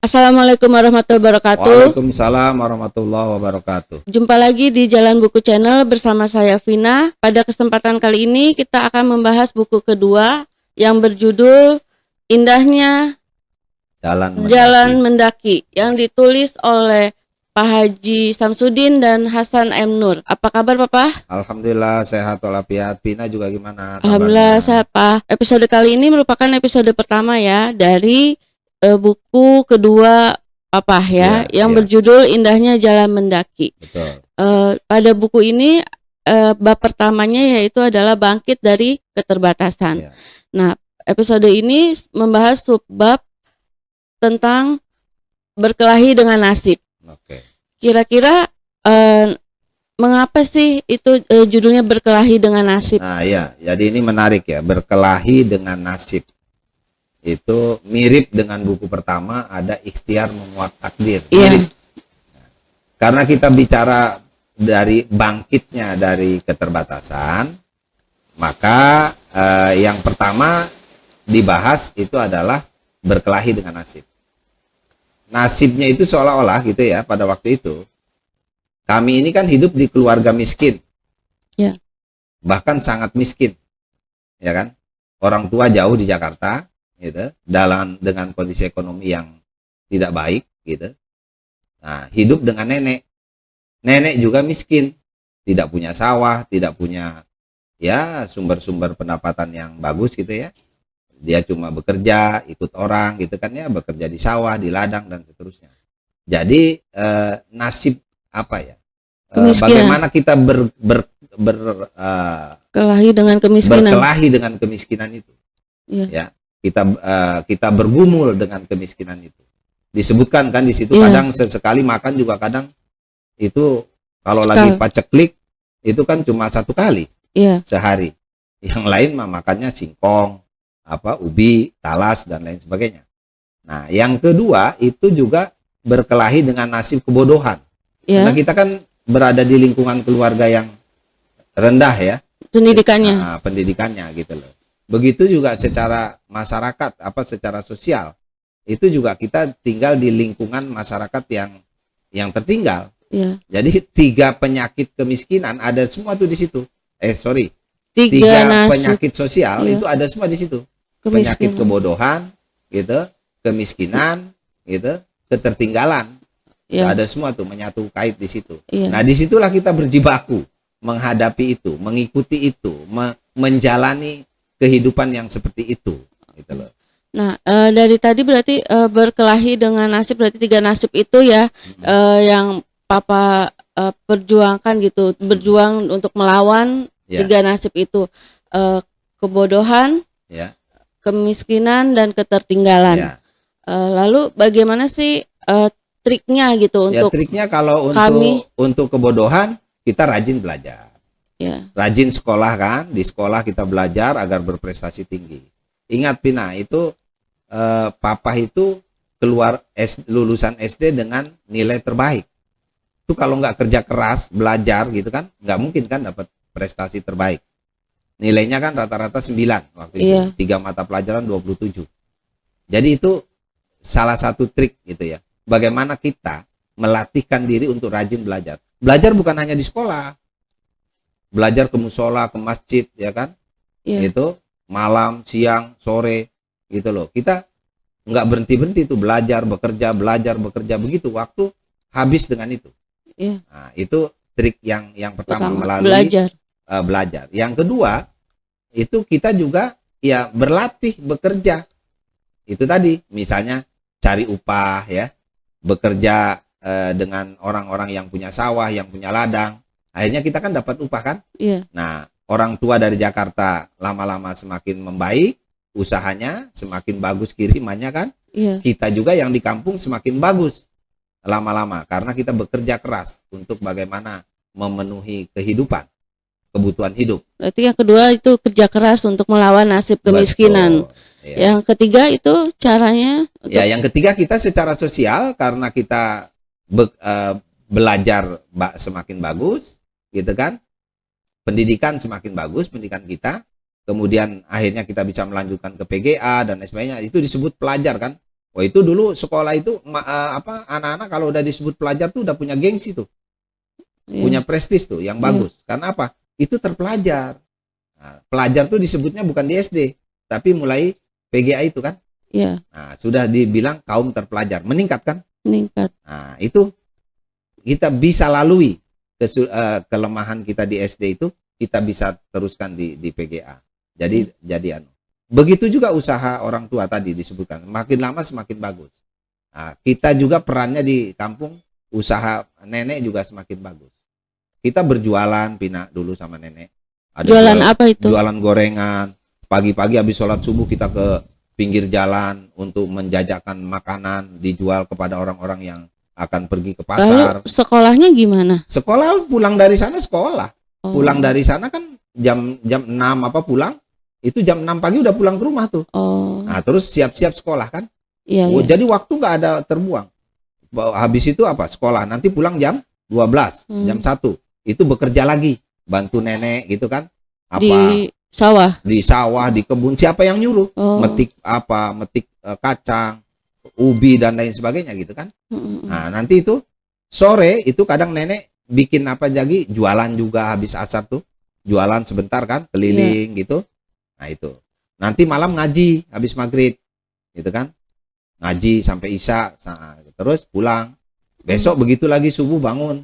Assalamualaikum warahmatullahi wabarakatuh. Waalaikumsalam warahmatullahi wabarakatuh. Jumpa lagi di Jalan Buku Channel bersama saya Vina. Pada kesempatan kali ini kita akan membahas buku kedua yang berjudul Indahnya Jalan Mendaki yang ditulis oleh Pak Haji Samsudin dan Hasan M. Nur. Apa kabar Papa? Alhamdulillah sehat walafiat. Vina juga gimana kabarnya? Alhamdulillah sehat Pak. Episode kali ini merupakan episode pertama ya dari buku kedua Papa ya, yang berjudul Indahnya Jalan Mendaki. Betul. Pada buku ini bab pertamanya yaitu adalah bangkit dari keterbatasan. Nah, episode ini membahas subbab tentang berkelahi dengan nasib. Kira-kira mengapa sih itu judulnya berkelahi dengan nasib? Nah ya, jadi ini menarik ya, berkelahi dengan nasib. Itu mirip dengan buku pertama, ada Ikhtiar Memuat Takdir. Mirip. Karena kita bicara dari bangkitnya dari keterbatasan, maka yang pertama dibahas itu adalah berkelahi dengan nasib. Nasibnya itu seolah-olah gitu ya, pada waktu itu kami ini kan hidup di keluarga miskin, bahkan sangat miskin, ya kan? Orang tua jauh di Jakarta, gitu, dengan kondisi ekonomi yang tidak baik, gitu. Nah, hidup dengan nenek juga miskin, tidak punya sawah, tidak punya ya sumber-sumber pendapatan yang bagus, gitu ya. Dia cuma bekerja, ikut orang, gitu kan ya, bekerja di sawah, di ladang dan seterusnya. Jadi nasib apa ya? Bagaimana kita berkelahi dengan kemiskinan? Berkelahi dengan kemiskinan itu, ya. Kita bergumul dengan kemiskinan itu. Disebutkan kan di situ kadang sesekali makan juga kadang itu kalau lagi paceklik itu kan cuma satu kali sehari. Yang lain mah makannya singkong, ubi, talas dan lain sebagainya. Nah, yang kedua itu juga berkelahi dengan nasib kebodohan. Karena kita kan berada di lingkungan keluarga yang rendah ya. Pendidikannya gitu loh. Begitu juga secara masyarakat, secara sosial, itu juga kita tinggal di lingkungan masyarakat yang tertinggal. Jadi 3 penyakit kemiskinan ada semua tuh di situ. Tiga penyakit sosial itu ada semua di situ. Penyakit kebodohan, gitu, kemiskinan, gitu, ketertinggalan, ada semua tuh menyatu kait di situ. Nah, disitulah kita berjibaku menghadapi itu, mengikuti itu, menjalani kehidupan yang seperti itu, gitu loh. Nah, dari tadi berarti berkelahi dengan nasib, berarti 3 nasib itu ya, yang Papa perjuangkan gitu, berjuang untuk melawan 3 nasib itu, kebodohan, kemiskinan dan ketertinggalan. Lalu bagaimana sih triknya gitu untuk? Triknya kalau untuk kebodohan kita rajin belajar. Rajin sekolah kan, di sekolah kita belajar agar berprestasi tinggi. Ingat Pina, itu Papa itu keluar lulusan SD dengan nilai terbaik. Itu kalau nggak kerja keras, belajar gitu kan, nggak mungkin kan dapat prestasi terbaik. Nilainya kan rata-rata 9 waktu itu, 3 mata pelajaran 27. Jadi itu salah satu trik gitu ya. Bagaimana kita melatihkan diri untuk rajin belajar. Belajar bukan hanya di sekolah. Belajar ke musola, ke masjid, ya kan? Itu malam, siang, sore, gitu loh. Kita nggak berhenti-berhenti tuh belajar, bekerja begitu. Waktu habis dengan itu. Nah, itu trik yang pertama melalui belajar. Yang kedua, itu kita juga ya berlatih bekerja. Itu tadi, misalnya cari upah ya, bekerja dengan orang-orang yang punya sawah, yang punya ladang. Akhirnya kita kan dapat upah kan? Nah, orang tua dari Jakarta lama-lama semakin membaik, usahanya semakin bagus kirimannya kan? Kita juga yang di kampung semakin bagus lama-lama karena kita bekerja keras untuk bagaimana memenuhi kebutuhan hidup. Berarti yang kedua itu kerja keras untuk melawan nasib kemiskinan. Yang ketiga itu caranya? Yang ketiga kita secara sosial karena kita belajar semakin bagus. Gitu kan, pendidikan semakin bagus, pendidikan kita, kemudian akhirnya kita bisa melanjutkan ke PGA dan lain sebagainya, itu disebut pelajar kan, Oh itu dulu sekolah itu anak-anak kalau udah disebut pelajar tuh udah punya gengsi tuh, punya prestis tuh yang bagus. Karena apa? Itu terpelajar. Nah, pelajar tuh disebutnya bukan di SD, tapi mulai PGA itu kan. Nah, sudah dibilang kaum terpelajar, meningkat kan? Meningkat. Nah, itu kita bisa lalui kelemahan kita di SD itu, kita bisa teruskan di PGA. Jadi begitu juga usaha orang tua tadi disebutkan, makin lama semakin bagus. Nah, kita juga perannya di kampung, usaha nenek juga semakin bagus. Kita berjualan, Pina, dulu sama nenek. Ada jualan apa itu? Jualan gorengan. Pagi-pagi habis sholat subuh kita ke pinggir jalan untuk menjajakan makanan, dijual kepada orang-orang yang akan pergi ke pasar. Lalu sekolahnya gimana? Sekolah, pulang dari sana sekolah. Pulang dari sana kan jam 6 pulang. Itu jam 6 pagi udah pulang ke rumah tuh. Nah, terus siap-siap sekolah kan. Jadi waktu nggak ada terbuang. Habis itu sekolah, nanti pulang jam 12, jam 1. Itu bekerja lagi, bantu nenek gitu kan. Di sawah? Di sawah, di kebun. Siapa yang nyuruh? Metik kacang, ubi dan lain sebagainya gitu kan. Nah, nanti itu sore itu kadang nenek bikin jadi jualan juga habis asar tuh. Jualan sebentar kan, keliling gitu. Nah itu, nanti malam ngaji habis maghrib, gitu kan, ngaji sampai isya, terus pulang. Besok begitu lagi subuh bangun,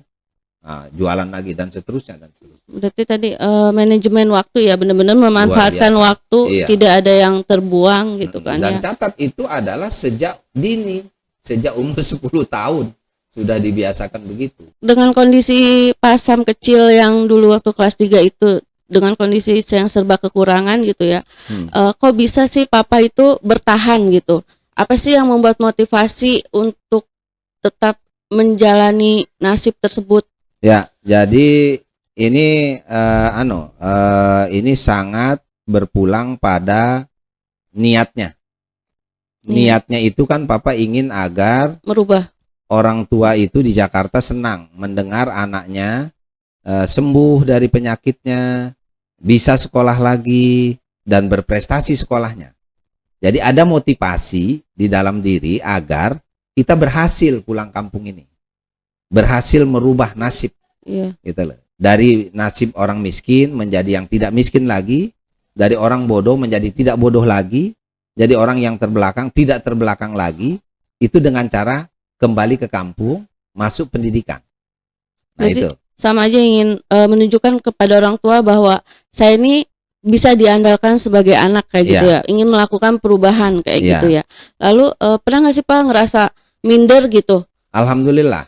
jualan lagi dan seterusnya dan seterusnya. Berarti tadi manajemen waktu ya, benar-benar memanfaatkan waktu, tidak ada yang terbuang gitu kan. Dan catat itu adalah sejak dini, sejak umur 10 tahun sudah dibiasakan begitu. Dengan kondisi Pasam kecil yang dulu waktu kelas 3 itu, dengan kondisi yang serba kekurangan gitu ya, kok bisa sih papa itu bertahan gitu? Apa sih yang membuat motivasi untuk tetap menjalani nasib tersebut? Ya, jadi ini ini sangat berpulang pada niatnya. Niatnya itu kan papa ingin agar merubah orang tua itu di Jakarta senang mendengar anaknya sembuh dari penyakitnya, bisa sekolah lagi dan berprestasi sekolahnya. Jadi ada motivasi di dalam diri agar kita berhasil pulang kampung ini, berhasil merubah nasib, gitu loh. Dari nasib orang miskin menjadi yang tidak miskin lagi, dari orang bodoh menjadi tidak bodoh lagi, jadi orang yang terbelakang tidak terbelakang lagi. Itu dengan cara kembali ke kampung, masuk pendidikan. Nah, berarti itu sama aja ingin menunjukkan kepada orang tua bahwa saya ini bisa diandalkan sebagai anak kayak gitu ya, ingin melakukan perubahan kayak gitu ya. Lalu pernah nggak sih Pak ngerasa minder gitu? Alhamdulillah,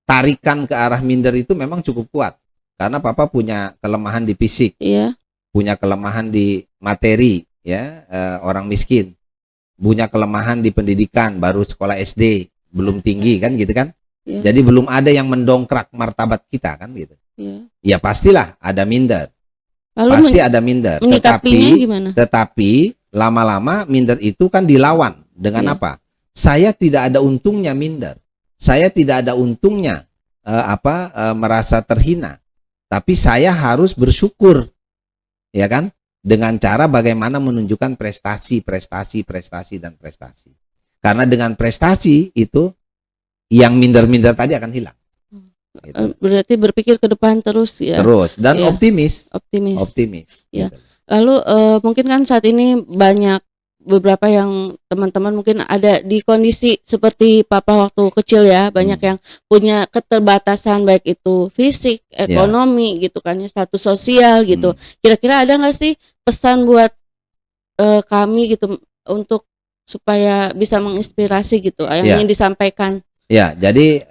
tarikan ke arah minder itu memang cukup kuat karena papa punya kelemahan di fisik, punya kelemahan di materi, orang miskin, punya kelemahan di pendidikan, baru sekolah SD. Belum tinggi kan gitu kan, jadi belum ada yang mendongkrak martabat kita kan gitu. Ya pastilah ada minder. Lalu pasti ada minder, tetapi lama-lama minder itu kan dilawan dengan apa? Saya tidak ada untungnya minder, saya tidak ada untungnya merasa terhina, tapi saya harus bersyukur, ya kan, dengan cara bagaimana menunjukkan prestasi dan prestasi. Karena dengan prestasi itu yang minder-minder tadi akan hilang. Gitu. Berarti berpikir ke depan terus ya. Terus dan optimis. Ya. Gitu. Lalu mungkin kan saat ini banyak beberapa yang teman-teman mungkin ada di kondisi seperti papa waktu kecil ya, banyak yang punya keterbatasan baik itu fisik, ekonomi gitu kan, status sosial gitu. Kira-kira ada nggak sih pesan buat kami gitu untuk supaya bisa menginspirasi gitu yang ingin disampaikan? Ya, jadi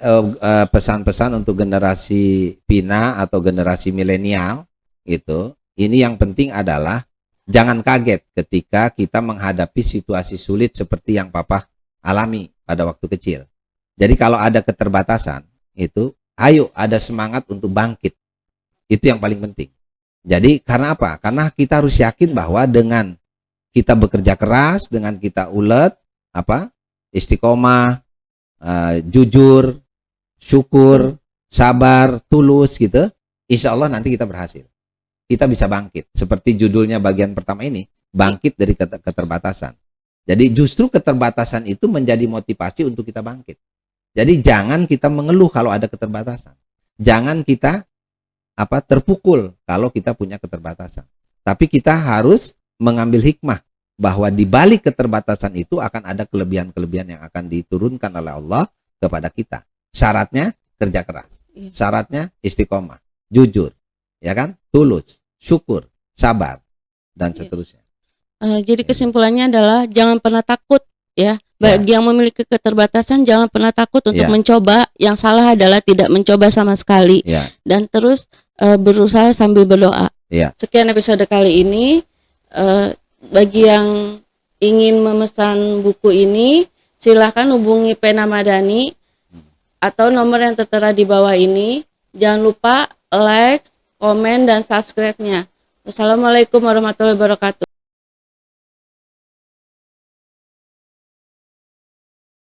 pesan-pesan untuk generasi Pina atau generasi milenial itu, ini yang penting adalah jangan kaget ketika kita menghadapi situasi sulit seperti yang papa alami pada waktu kecil. Jadi kalau ada keterbatasan itu, ayo ada semangat untuk bangkit. Itu yang paling penting. Jadi karena apa? Karena kita harus yakin bahwa dengan kita bekerja keras, dengan kita ulet, istiqomah, jujur, syukur, sabar, tulus gitu, insya Allah nanti kita berhasil. Kita bisa bangkit. Seperti judulnya bagian pertama ini, bangkit dari keterbatasan. Jadi justru keterbatasan itu menjadi motivasi untuk kita bangkit. Jadi jangan kita mengeluh kalau ada keterbatasan. Jangan kita terpukul kalau kita punya keterbatasan. Tapi kita harus mengambil hikmah bahwa di balik keterbatasan itu akan ada kelebihan-kelebihan yang akan diturunkan oleh Allah kepada kita. Syaratnya kerja keras. Syaratnya istiqomah, jujur, ya kan? Tulus, syukur, sabar, dan seterusnya. Jadi kesimpulannya adalah jangan pernah takut ya. Bagi yang memiliki keterbatasan jangan pernah takut untuk mencoba. Yang salah adalah tidak mencoba sama sekali. Dan terus berusaha sambil berdoa. Sekian episode kali ini. Bagi yang ingin memesan buku ini, silakan hubungi Pena Madani atau nomor yang tertera di bawah ini. Jangan lupa like, komen, dan subscribe-nya. Wassalamualaikum warahmatullahi wabarakatuh.